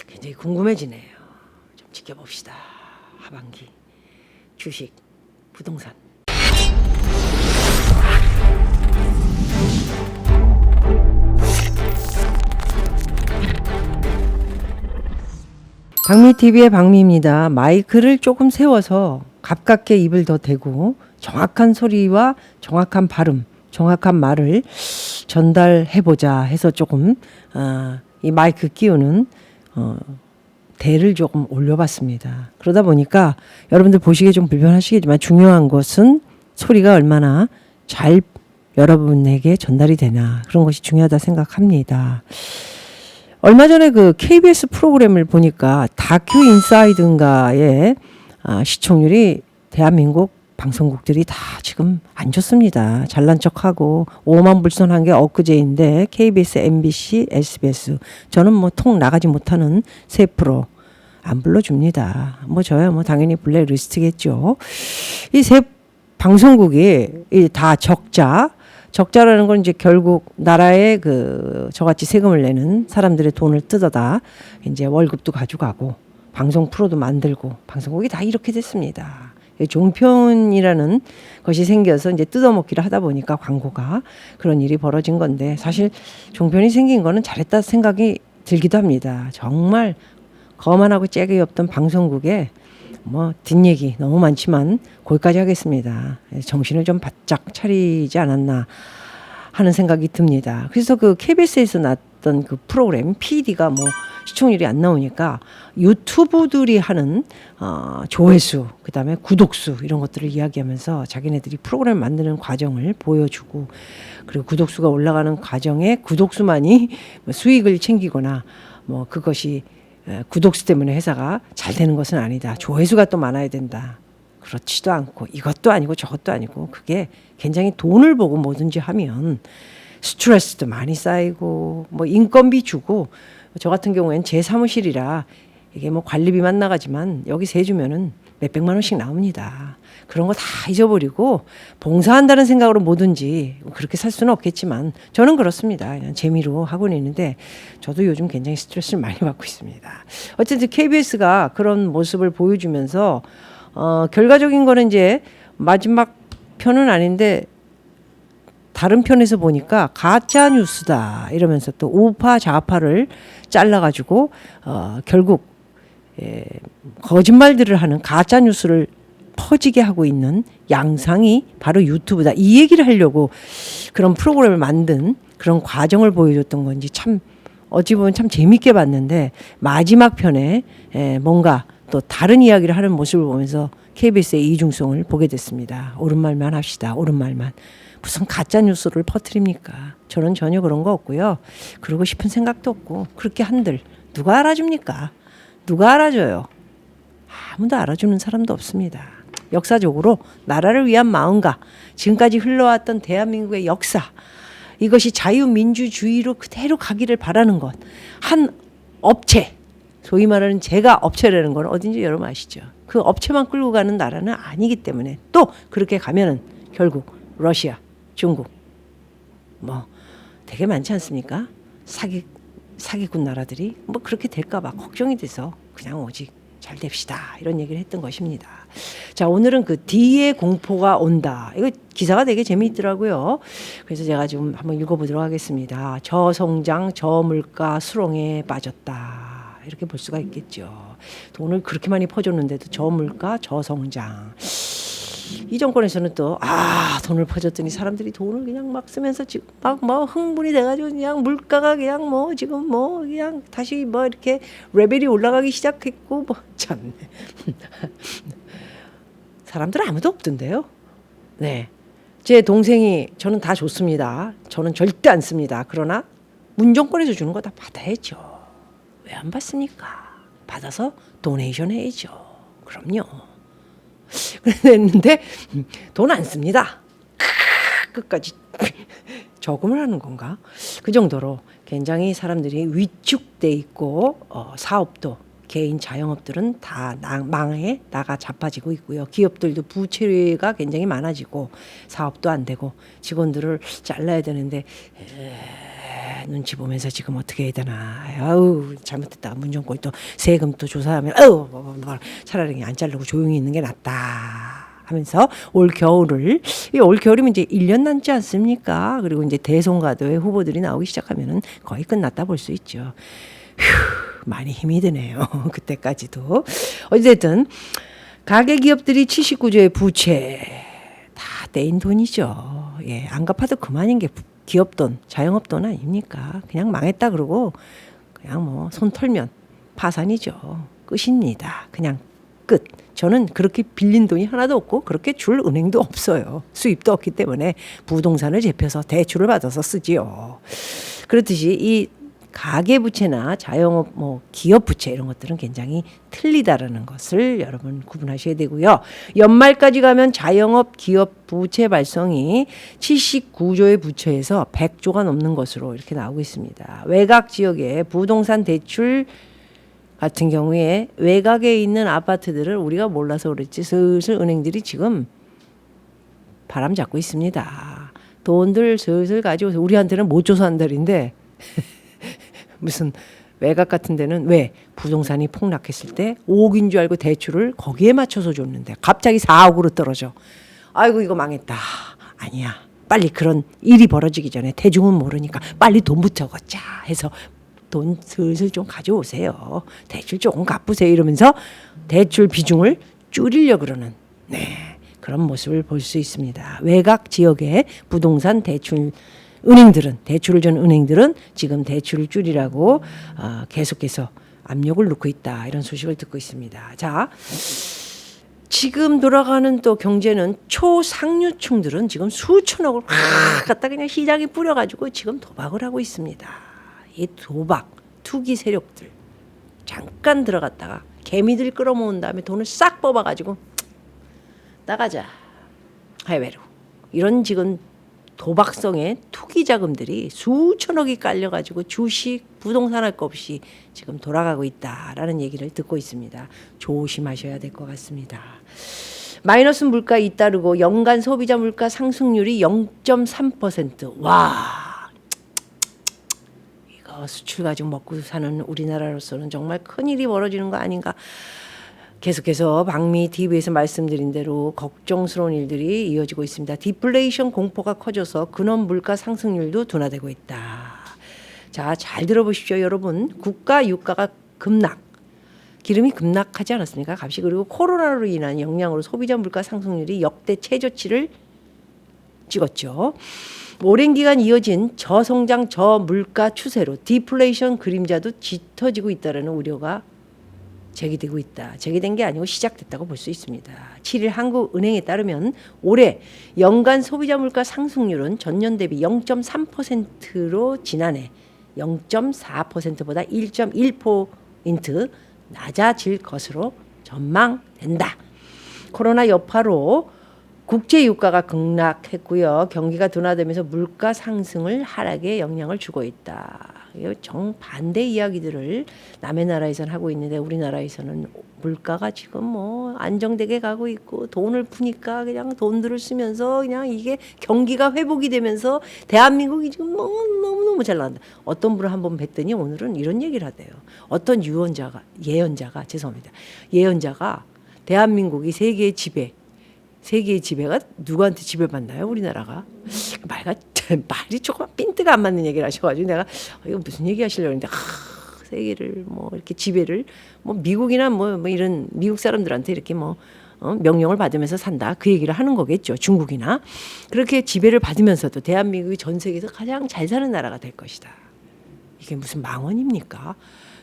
굉장히 궁금해지네요. 좀 지켜봅시다. 하반기 주식, 부동산. 박미TV의 박미입니다. 마이크를 조금 세워서 가깝게 입을 더 대고 정확한 소리와 정확한 발음, 정확한 말을 전달해보자 해서 조금 이 마이크 끼우는 대를 조금 올려봤습니다. 그러다 보니까 여러분들 보시기에 좀 불편하시겠지만 중요한 것은 소리가 얼마나 잘 여러분에게 전달이 되나, 그런 것이 중요하다 생각합니다. 얼마 전에 그 KBS 프로그램을 보니까 다큐 인사이드인가의 시청률이 대한민국 방송국들이 다 지금 안 좋습니다. 잘난 척하고 오만불선한 게 엊그제인데 KBS, MBC, SBS 저는 뭐 통 나가지 못하는 세 프로 안 불러줍니다. 뭐 저야 뭐 당연히 블랙리스트겠죠. 이 세 방송국이 다 적자라는 건 이제 결국 나라에 그 저같이 세금을 내는 사람들의 돈을 뜯어다 이제 월급도 가져가고 방송 프로도 만들고 방송국이 다 이렇게 됐습니다. 종편이라는 것이 생겨서 이제 뜯어먹기를 하다 보니까 광고가 그런 일이 벌어진 건데, 사실 종편이 생긴 거는 잘했다 생각이 들기도 합니다. 정말 거만하고 째기 없던 방송국에 뭐 뒷얘기 너무 많지만 거기까지 하겠습니다. 정신을 좀 바짝 차리지 않았나 하는 생각이 듭니다. 그래서 그 KBS에서 났던 그 프로그램 PD가 뭐 시청률이 안 나오니까 유튜브들이 하는 조회수, 그다음에 구독수 이런 것들을 이야기하면서 자기네들이 프로그램 만드는 과정을 보여주고, 그리고 구독수가 올라가는 과정에 구독수만이 수익을 챙기거나 뭐 그것이 구독수 때문에 회사가 잘 되는 것은 아니다. 조회수가 또 많아야 된다. 그렇지도 않고 이것도 아니고 저것도 아니고, 그게 굉장히 돈을 보고 뭐든지 하면 스트레스도 많이 쌓이고 뭐 인건비 주고, 저 같은 경우에는 제 사무실이라 이게 뭐 관리비만 나가지만 여기 세 주면은 몇백만 원씩 나옵니다. 그런 거 다 잊어버리고 봉사한다는 생각으로 뭐든지, 그렇게 살 수는 없겠지만 저는 그렇습니다. 그냥 재미로 하고는 있는데 저도 요즘 굉장히 스트레스를 많이 받고 있습니다. 어쨌든 KBS가 그런 모습을 보여주면서 결과적인 거는 이제 마지막 편은 아닌데 다른 편에서 보니까 가짜 뉴스다 이러면서 또 우파 좌파를 잘라가지고 결국 거짓말들을 하는 가짜 뉴스를 퍼지게 하고 있는 양상이 바로 유튜브다. 이 얘기를 하려고 그런 프로그램을 만든 그런 과정을 보여줬던 건지 참 어찌 보면 참 재밌게 봤는데, 마지막 편에 뭔가 또 다른 이야기를 하는 모습을 보면서 KBS의 이중성을 보게 됐습니다. 옳은 말만 합시다. 옳은 말만. 무슨 가짜 뉴스를 퍼뜨립니까? 저는 전혀 그런 거 없고요. 그러고 싶은 생각도 없고, 그렇게 한들 누가 알아줍니까? 누가 알아줘요? 아무도 알아주는 사람도 없습니다. 역사적으로 나라를 위한 마음과 지금까지 흘러왔던 대한민국의 역사, 이것이 자유민주주의로 그대로 가기를 바라는 것. 한 업체, 소위 말하는 제가 업체라는 건 어딘지 여러분 아시죠? 그 업체만 끌고 가는 나라는 아니기 때문에, 또 그렇게 가면은 결국 러시아, 중국 뭐 되게 많지 않습니까? 사기꾼 나라들이 뭐 그렇게 될까 봐 걱정이 돼서 그냥 오직 잘 됩시다 이런 얘기를 했던 것입니다. 자, 오늘은 그 D의 공포가 온다. 이거 기사가 되게 재미있더라고요. 그래서 제가 좀 한번 읽어보도록 하겠습니다. 저성장, 저물가 수렁에 빠졌다. 이렇게 볼 수가 있겠죠. 돈을 그렇게 많이 퍼줬는데도 저물가, 저성장. 이 정권에서는 또 돈을 퍼줬더니 사람들이 돈을 그냥 막 쓰면서 지금 막 뭐 흥분이 돼가지고 그냥 물가가 그냥 뭐 지금 뭐 그냥 다시 뭐 이렇게 레벨이 올라가기 시작했고 뭐 참네. 사람들 아무도 없던데요. 네, 제 동생이 저는 다 줬습니다. 저는 절대 안 씁니다. 그러나 문정권에서 주는 거 다 받아야죠. 왜 안 받습니까? 받아서 도네이션 해야죠. 그럼요. 그랬는데 돈 안 씁니다. 끝까지 저금을 하는 건가? 그 정도로 굉장히 사람들이 위축돼 있고 사업도 개인 자영업들은 다 망해 나가 자빠지고 있고요. 기업들도 부채가 굉장히 많아지고 사업도 안 되고 직원들을 잘라야 되는데 눈치 보면서 지금 어떻게 해야 되나. 아우 잘못했다가 문정권이 또 세금 또 조사하면 아우 차라리 그냥 안 자르고 조용히 있는 게 낫다 하면서 올 겨울을 이 올 겨울이면 이제 1년 남지 않습니까? 그리고 이제 대선과도의 후보들이 나오기 시작하면은 거의 끝났다 볼 수 있죠. 휴, 많이 힘이 드네요. 그때까지도. 어쨌든 가계 기업들이 79조의 부채 다 떼인 돈이죠. 예, 안 갚아도 그만인 게 기업 돈, 자영업 돈 아닙니까? 그냥 망했다 그러고 그냥 뭐 손 털면 파산이죠. 끝입니다. 그냥 끝. 저는 그렇게 빌린 돈이 하나도 없고 그렇게 줄 은행도 없어요. 수입도 없기 때문에 부동산을 제펴서 대출을 받아서 쓰지요. 그렇듯이 이 가계부채나 자영업 뭐 기업 부채 이런 것들은 굉장히 틀리다라는 것을 여러분 구분하셔야 되고요. 연말까지 가면 자영업 기업 부채 발성이 79조의 부채에서 100조가 넘는 것으로 이렇게 나오고 있습니다. 외곽 지역의 부동산 대출 같은 경우에 외곽에 있는 아파트들을 우리가 몰라서 그랬지 슬슬 은행들이 지금 바람 잡고 있습니다. 돈들 슬슬 가지고 우리한테는 못 줘서 한달인데 무슨 외곽 같은 데는 왜 부동산이 폭락했을 때 5억인 줄 알고 대출을 거기에 맞춰서 줬는데 갑자기 4억으로 떨어져. 아이고 이거 망했다. 아니야. 빨리 그런 일이 벌어지기 전에 대중은 모르니까 빨리 돈부터 걷자 해서 돈 슬슬 좀 가져오세요. 대출 조금 갚으세요 이러면서 대출 비중을 줄이려고 그러는 그런 모습을 볼 수 있습니다. 외곽 지역의 부동산 대출 은행들은 대출을 준 은행들은 지금 대출을 줄이라고 계속해서 압력을 넣고 있다. 이런 소식을 듣고 있습니다. 자, 지금 돌아가는 또 경제는 초상류층들은 지금 수천억을 확 갖다 그냥 시장에 뿌려가지고 지금 도박을 하고 있습니다. 이 도박, 투기 세력들 잠깐 들어갔다가 개미들 끌어모은 다음에 돈을 싹 뽑아가지고 나가자 해외로 이런 지금 도박성의 투기 자금들이 수천억이 깔려가지고 주식, 부동산 할 것 없이 지금 돌아가고 있다라는 얘기를 듣고 있습니다. 조심하셔야 될 것 같습니다. 마이너스 물가 잇따르고 연간 소비자 물가 상승률이 0.3%. 와, 이거 수출 가지고 먹고 사는 우리나라로서는 정말 큰일이 벌어지는 거 아닌가. 계속해서 박미 TV에서 말씀드린 대로 걱정스러운 일들이 이어지고 있습니다. 디플레이션 공포가 커져서 근원 물가 상승률도 둔화되고 있다. 자, 잘 들어보십시오, 여러분. 국가 유가가 급락, 기름이 급락하지 않았습니까? 값이. 그리고 코로나로 인한 영향으로 소비자 물가 상승률이 역대 최저치를 찍었죠. 오랜 기간 이어진 저성장 저물가 추세로 디플레이션 그림자도 짙어지고 있다는 우려가 제기되고 있다. 제기된 게 아니고 시작됐다고 볼 수 있습니다. 7일 한국은행에 따르면 올해 연간 소비자 물가 상승률은 전년 대비 0.3%로 지난해 0.4%보다 1.1포인트 낮아질 것으로 전망된다. 코로나 여파로 국제 유가가 급락했고요. 경기가 둔화되면서 물가 상승을 하락에 영향을 주고 있다. 정반대 이야기들을 남의 나라에서는 하고 있는데 우리나라에서는 물가가 지금 뭐 안정되게 가고 있고 돈을 푸니까 그냥 돈들을 쓰면서 그냥 이게 경기가 회복이 되면서 대한민국이 지금 뭐 너무너무 잘 나간다. 어떤 분을 한번 뵀더니 오늘은 이런 얘기를 하대요. 어떤 예언자가 죄송합니다. 예언자가 대한민국이 세계의 지배가 누구한테 지배받나요? 우리나라가. 말이 조금 핀트가 안 맞는 얘기를 하셔가지고 내가 이거 무슨 얘기 하시려고 했는데 세계를 뭐 이렇게 지배를 뭐 미국이나 뭐 이런 미국 사람들한테 이렇게 명령을 받으면서 산다 그 얘기를 하는 거겠죠. 중국이나 그렇게 지배를 받으면서도 대한민국이 전 세계에서 가장 잘 사는 나라가 될 것이다. 이게 무슨 망언입니까?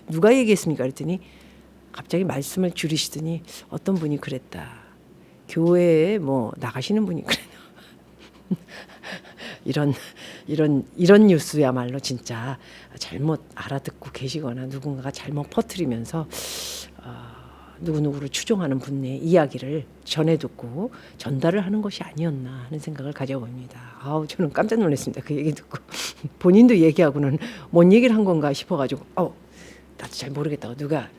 누가 얘기했습니까? 그랬더니 갑자기 말씀을 줄이시더니 어떤 분이 그랬다. 교회에 뭐 나가시는 분이 그래요. 이런 뉴스야말로 진짜 잘못 알아듣고 계시거나 누군가가 잘못 퍼뜨리면서 누구누구를 추종하는 분의 이야기를 전해 듣고 전달을 하는 것이 아니었나 하는 생각을 가져봅니다. 저는 깜짝 놀랐습니다. 그 얘기 듣고 본인도 얘기하고는 뭔 얘기를 한 건가 싶어가지고 나도 잘 모르겠다고 누가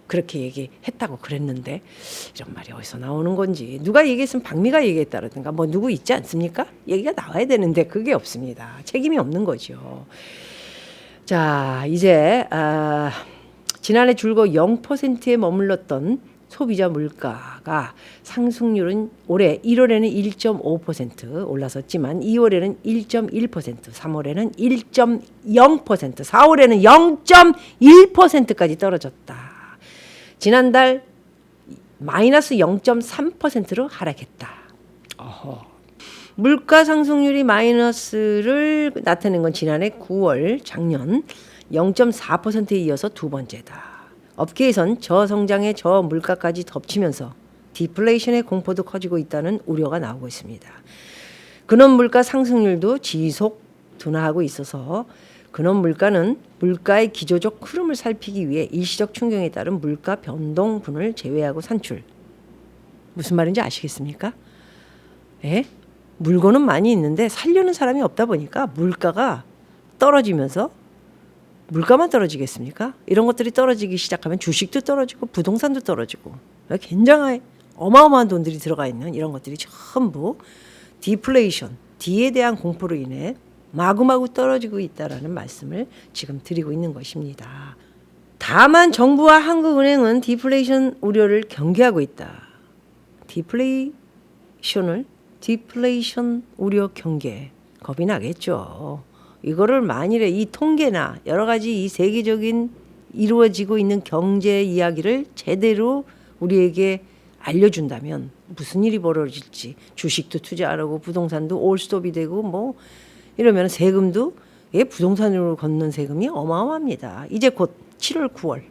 그렇게 얘기했다고 그랬는데 이런 말이 어디서 나오는 건지 누가 얘기했으면 박미가 얘기했다라든가 뭐 누구 있지 않습니까? 얘기가 나와야 되는데 그게 없습니다. 책임이 없는 거죠. 자, 이제 지난해 줄고 0%에 머물렀던 소비자 물가가 상승률은 올해 1월에는 1.5% 올라섰지만 2월에는 1.1%, 3월에는 1.0%, 4월에는 0.1%까지 떨어졌다. 지난달 마이너스 0.3%로 하락했다. 물가 상승률이 마이너스를 나타낸 건 지난해 9월, 작년 0.4%에 이어서 두 번째다. 업계에선 저성장의 저물가까지 덮치면서 디플레이션의 공포도 커지고 있다는 우려가 나오고 있습니다. 근원 물가 상승률도 지속 둔화하고 있어서 근원 물가는 물가의 기조적 흐름을 살피기 위해 일시적 충격에 따른 물가 변동분을 제외하고 산출. 무슨 말인지 아시겠습니까? 예? 물건은 많이 있는데 살려는 사람이 없다 보니까 물가가 떨어지면서 물가만 떨어지겠습니까? 이런 것들이 떨어지기 시작하면 주식도 떨어지고 부동산도 떨어지고 굉장히 어마어마한 돈들이 들어가 있는 이런 것들이 전부 디플레이션, D에 대한 공포로 인해 마구마구 떨어지고 있다라는 말씀을 지금 드리고 있는 것입니다. 다만 정부와 한국은행은 디플레이션 우려를 경계하고 있다. 디플레이션 우려 경계 겁이 나겠죠. 이거를 만일에 이 통계나 여러 가지 이 세계적인 이루어지고 있는 경제 이야기를 제대로 우리에게 알려준다면 무슨 일이 벌어질지 주식도 투자 안 하고 부동산도 올스톱이 되고 뭐 이러면 세금도 부동산으로 걷는 세금이 어마어마합니다. 이제 곧 7월 9월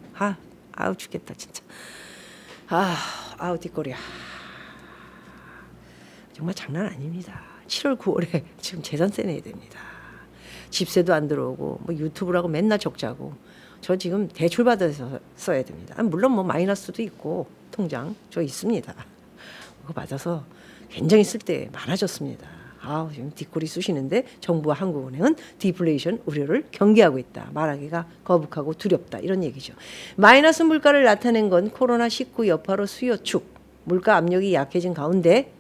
아우 죽겠다 진짜 아우 뒷골이야. 정말 장난 아닙니다. 7월 9월에 지금 재산세 내야 됩니다. 집세도 안 들어오고 뭐 유튜브라고 맨날 적자고 저 지금 대출 받아서 써야 됩니다. 물론 뭐 마이너스도 있고 통장 저 있습니다. 그거 받아서 굉장히 쓸 때 많아졌습니다. 지금 뒷골이 쑤시는데 정부와 한국은행은 디플레이션 우려를 경계하고 있다. 말하기가 거북하고 두렵다. 이런 얘기죠. 마이너스 물가를 나타낸 건 코로나19 여파로 수요 축, 물가 압력이 약해진 가운데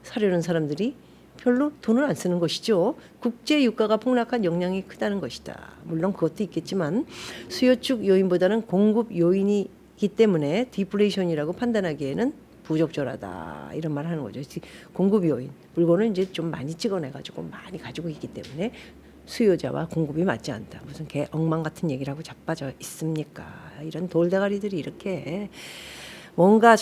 사려는 사람들이 별로 돈을 안 쓰는 것이죠. 국제 유가가 폭락한 영향이 크다는 것이다. 물론 그것도 있겠지만 수요축 요인보다는 공급 요인이기 때문에 디플레이션이라고 판단하기에는 부적절하다. 이런 말을 하는 거죠. 공급 요인. 물건을 이제 좀 많이 찍어내가지고 많이 가지고 있기 때문에 수요자와 공급이 맞지 않다. 무슨 개 엉망 같은 얘기를 하고 자빠져 있습니까? 이런 돌대가리들이 이렇게 뭔가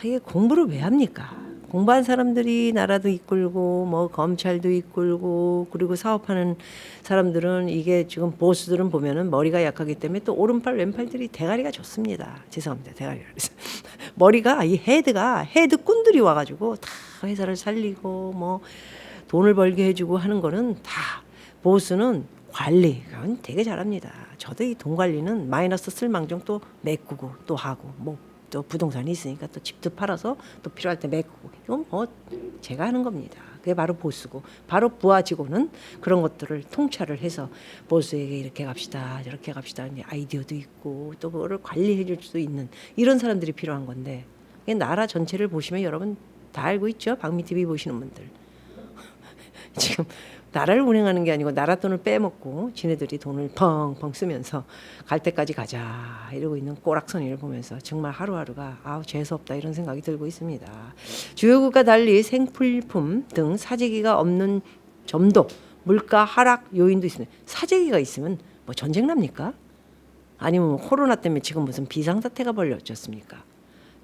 이게 공부를 왜 합니까? 공부한 사람들이 나라도 이끌고 뭐 검찰도 이끌고 그리고 사업하는 사람들은 이게 지금 보스들은 보면은 머리가 약하기 때문에 또 오른팔 왼팔들이 대가리가 좋습니다. 죄송합니다. 대가리가 그래서 머리가 이 헤드꾼들이 와가지고 다 회사를 살리고 뭐 돈을 벌게 해주고 하는 거는 다 보스는 관리 그건 되게 잘합니다. 저도 이 돈 관리는 마이너스 쓸망정 또 메꾸고 또 하고 뭐 또 부동산이 있으니까 또 집도 팔아서 또 필요할 때 메꾸고 이건 뭐 제가 하는 겁니다. 그게 바로 보스고 바로 부하 직원은 그런 것들을 통찰을 해서 보스에게 이렇게 갑시다 저렇게 갑시다 아이디어도 있고 또 그거를 관리해 줄 수 있는 이런 사람들이 필요한 건데 나라 전체를 보시면 여러분 다 알고 있죠. 박미TV 보시는 분들 지금 나라를 운행하는 게 아니고 나라 돈을 빼먹고 지네들이 돈을 펑펑 쓰면서 갈 때까지 가자 이러고 있는 꼬락서니를 보면서 정말 하루하루가 재수없다 이런 생각이 들고 있습니다. 주요국과 달리 생필품 등 사재기가 없는 점도 물가 하락 요인도 있습니다. 사재기가 있으면 뭐 전쟁 납니까? 아니면 뭐 코로나 때문에 지금 무슨 비상사태가 벌어졌습니까?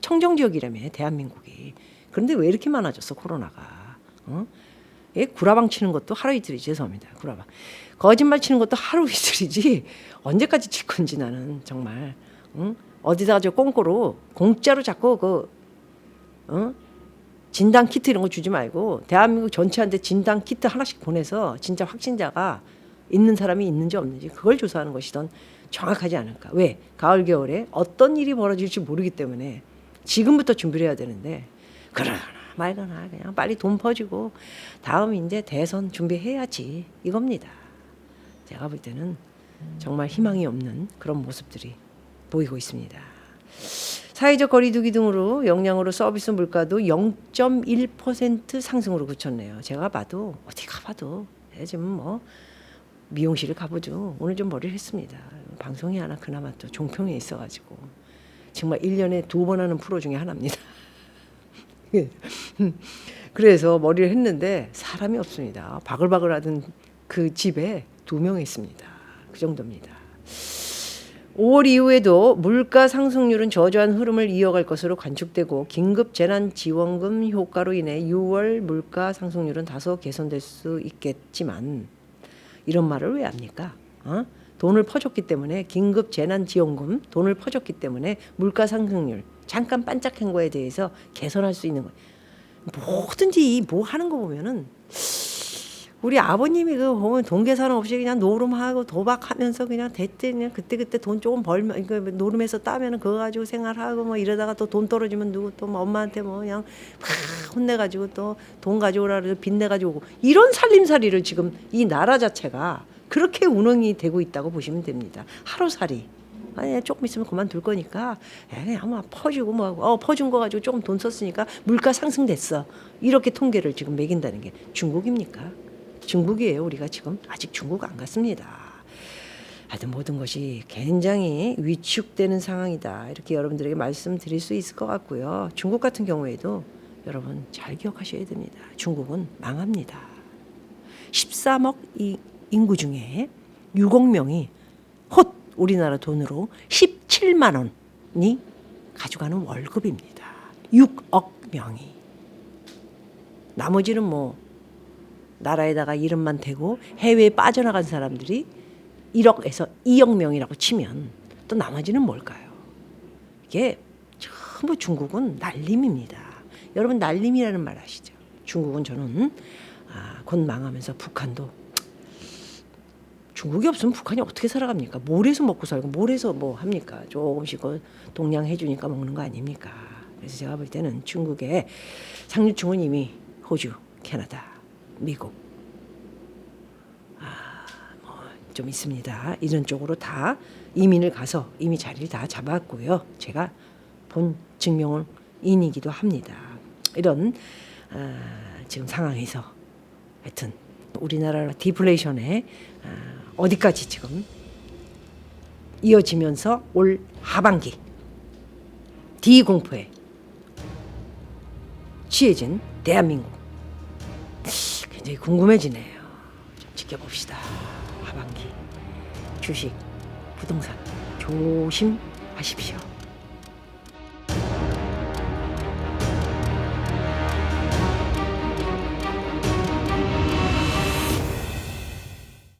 청정지역이라며 대한민국이. 그런데 왜 이렇게 많아졌어 코로나가? 구라방 치는 것도 하루 이틀이지. 죄송합니다. 구라방. 거짓말 치는 것도 하루 이틀이지. 언제까지 칠 건지 나는 정말. 어디다가 저 꽁꼬로 공짜로 자꾸 진단 키트 이런 거 주지 말고 대한민국 전체한테 진단 키트 하나씩 보내서 진짜 확진자가 있는 사람이 있는지 없는지 그걸 조사하는 것이 더 정확하지 않을까. 왜? 가을 겨울에 어떤 일이 벌어질지 모르기 때문에 지금부터 준비를 해야 되는데 그러나 말거나 그냥 빨리 돈 퍼주고 다음 이제 대선 준비해야지 이겁니다. 제가 볼 때는 정말 희망이 없는 그런 모습들이 보이고 있습니다. 사회적 거리두기 등으로 영향으로 서비스 물가도 0.1% 상승으로 그쳤네요. 제가 봐도 어디 가봐도 지금 뭐 미용실을 가보죠. 오늘 좀 머리를 했습니다. 방송이 하나 그나마 또 종평에 있어가지고 정말 1년에 2번 하는 프로 중에 하나입니다. 그래서 머리를 했는데 사람이 없습니다. 바글바글하던 그 집에 2명 있습니다. 그 정도입니다. 5월 이후에도 물가 상승률은 저조한 흐름을 이어갈 것으로 관측되고 긴급 재난지원금 효과로 인해 6월 물가 상승률은 다소 개선될 수 있겠지만 이런 말을 왜 합니까? 돈을 퍼줬기 때문에 긴급 재난지원금 돈을 퍼줬기 때문에 물가 상승률 잠깐 반짝한 거에 대해서 개선할 수 있는 거예요. 뭐든지 뭐 하는 거 보면은 우리 아버님이 그 보면 돈 계산 없이 그냥 노름하고 도박하면서 그냥 대때 그냥 그때 돈 조금 벌면 그 노름해서 따면은 그거 가지고 생활하고 뭐 이러다가 또 돈 떨어지면 누구 또 뭐 엄마한테 뭐 그냥 막 혼내가지고 또 돈 가져오라 그래서 빚내 가지고 오고 이런 살림살이를 지금 이 나라 자체가 그렇게 운영이 되고 있다고 보시면 됩니다. 하루살이. 아니 조금 있으면 그만둘 거니까 그냥 뭐 퍼주고 뭐하고 퍼준 거 가지고 조금 돈 썼으니까 물가 상승됐어. 이렇게 통계를 지금 매긴다는 게 중국입니까? 중국이에요. 우리가 지금 아직 중국 안 갔습니다. 하여튼 모든 것이 굉장히 위축되는 상황이다. 이렇게 여러분들에게 말씀드릴 수 있을 것 같고요. 중국 같은 경우에도 여러분 잘 기억하셔야 됩니다. 중국은 망합니다. 13억 인구 중에 6억 명이 헛 우리나라 돈으로 17만 원이 가져가는 월급입니다. 6억 명이. 나머지는 뭐 나라에다가 이름만 대고 해외에 빠져나간 사람들이 1억에서 2억 명이라고 치면 또 나머지는 뭘까요? 이게 전부 중국은 날림입니다. 여러분 날림이라는 말 아시죠? 중국은 저는 곧 망하면서 북한도 중국이 없으면 북한이 어떻게 살아갑니까? 뭘해서 먹고 살고 뭘해서 뭐 합니까? 조금씩 동양 해주니까 먹는 거 아닙니까? 그래서 제가 볼 때는 중국의 상류층은 이미 호주, 캐나다, 미국 뭐 좀 있습니다. 이런 쪽으로 다 이민을 가서 이미 자리를 다 잡았고요. 제가 본 증명인이기도 합니다. 이런 지금 상황에서 하여튼 우리나라 디플레이션에 어디까지 지금 이어지면서 올 하반기 디공포에 취해진 대한민국 굉장히 궁금해지네요. 좀 지켜봅시다. 하반기 주식, 부동산 조심하십시오.